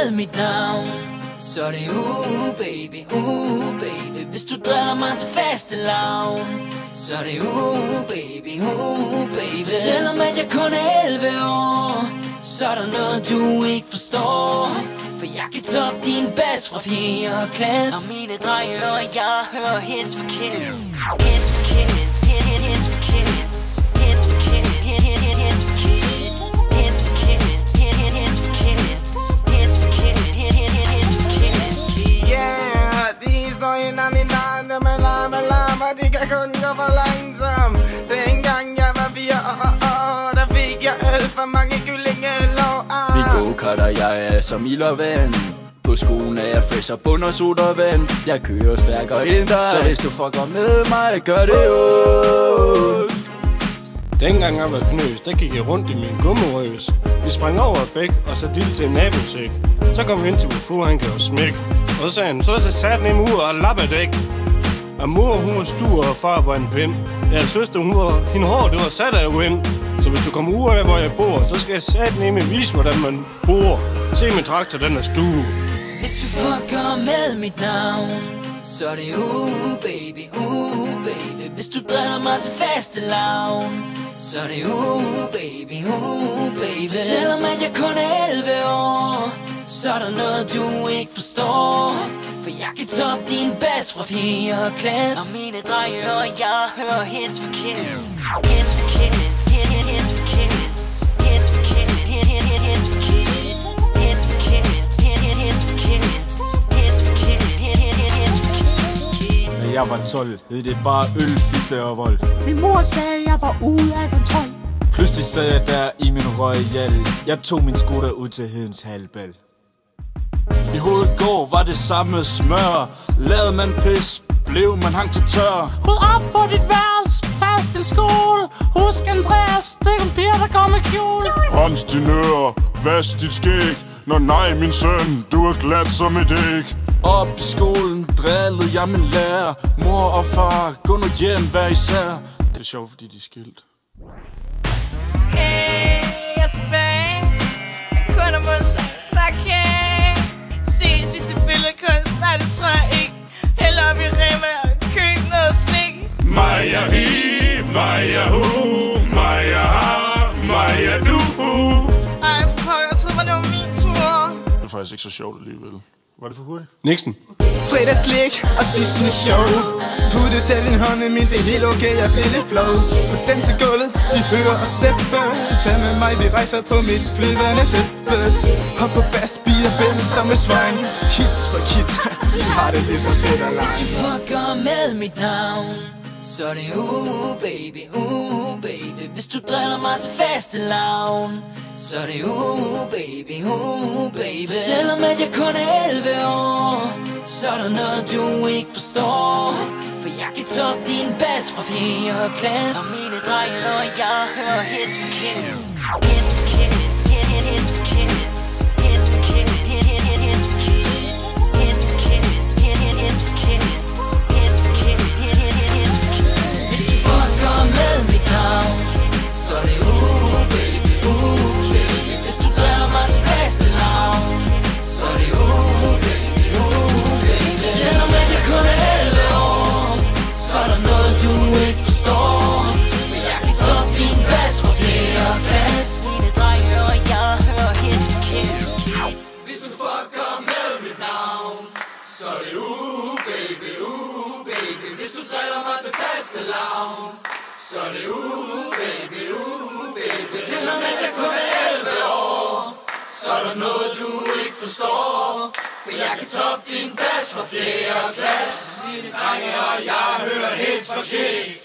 med mit navn, så er det baby, baby. Hvis du driller mig til fastelavn, så er det baby, baby. Selvom at jeg kun er 11 år, så er der noget du ikke forstår. For jeg kan toppe din bas fra 4. klasse. Og mine drenge og jeg hører hits for kids. Hits for kids, hits for kids. Hits for kids, hits for kids. Hits for kids, hits for kids. Hits for kids, hits for kids. Yeah, de historien af min barndom med larmer, de kan kun gå for langsomt. Dengang jeg var 4 år, der fik jeg alt for mange kyllingelår. Vi go-karter, jeg er som ild og vand. På skolen er jeg fresh og bund og sodavand. Jeg kører stærkere end dig, så hvis du fucker med mig, gør det ondt. Dengang jeg var knøs, der gik jeg rundt i min gummerøs. Vi sprang over et bæk og satte ild til en nabosæk. Så kom vi ind til Wufu, han gav smæk. Og så sagde han, så sat den i mur og lappedæk. Og mor, hun var stur, og far var en pind. Jeg havde søster, hende hår, det var sat af wind. Så hvis du kommer ud af, hvor jeg bor, så skal jeg sat nemme vise, hvordan man bor. Se min traktor, den er stue. Hvis du fucker med mit navn, så er det baby, baby. Hvis du driller mig til fastelavn, så er det baby, baby. Selvom at jeg kun er 11 år, så er der noget du ikke forstår. For jeg kan toppe din bas fra 4. klasse. Og mine drenge og jeg hører hits for kids. Hits for kids, hits for kids. Hits for kids, hits for kids. Hits for kids, hits for kids. Hits for kids, hits for kids. Da jeg var 12, hed det bare øl, fisse og vold. Min mor sagde, jeg var ude af kontrol. Pludselig sad jeg der i min royal. Jeg tog min scooter ud til Hedens halvbal. I Hovedgård var det samme smør. Lavede man pis, blev man hang til tør. Ryd op på dit værelse, pas din skole. Husk Andreas, det er kun piger, der går med kjole. Rens din ører, vask dit skæg. Nå nej, min søn, du er glat som et æg. Op i skolen drillede jeg min lærer. Mor og far, gå nu hjem hver især. Det er sjovt, fordi de er skilt. Hey, jeg er tilbage. Kun om onsdag, der kan ses vi til billedkunst. Nej, det tror jeg ikke. Held op i Rema og køb noget slik. Maja hi, Maja hu, Maja ha, Maja du. Ej, for pokker, jeg troede, det var min tur. Det er faktisk ikke så sjovt alligevel. Var det for hurtigt? Nixon. Fredagslik og Disney show. Putte til din hånd i min, det er helt okay, jeg bliver lidt flow. På dansegulvet, de hører og steppe. Tag med mig, vi rejser på mit flyvende tæppe. Hop på bass, bier, bænd som et svang. Hits for kids, vi har det ligesom fedt og langt. Hvis du fucker med mit navn, så er det baby, baby. Hvis du driller mig til fastelavn, så er det baby, baby. Selvom at jeg kun er 11 år, så er der noget du ikke forstår. For jeg kan toppe din bas fra 4. klasse. Og mine drenge og jeg hører hits for kids. Hits for kids, hits for kids. Hits for kids, hits for kids. Hits for kids, hits for kids. Hits for kids, hits for kids. Hvis du fucker med mit navn, så er det baby, baby. Hvis du driller mig til fastelavn, så er det baby, baby. Selvom at jeg kun er 11 år, så er der noget du ikke forstår. For jeg kan toppe din bas fra 4. klasse. Mine drenge og jeg hører hits for kids. Hvis du fucker med mit navn, så er det baby, baby. Hvis du driller mig til fastelavn, så er det baby, baby. Selvom at jeg kun er 11 år, så er der noget du ikke forstår. For jeg kan toppe din bas fra 4. klasse. Mine drenge og jeg hører hits for kids.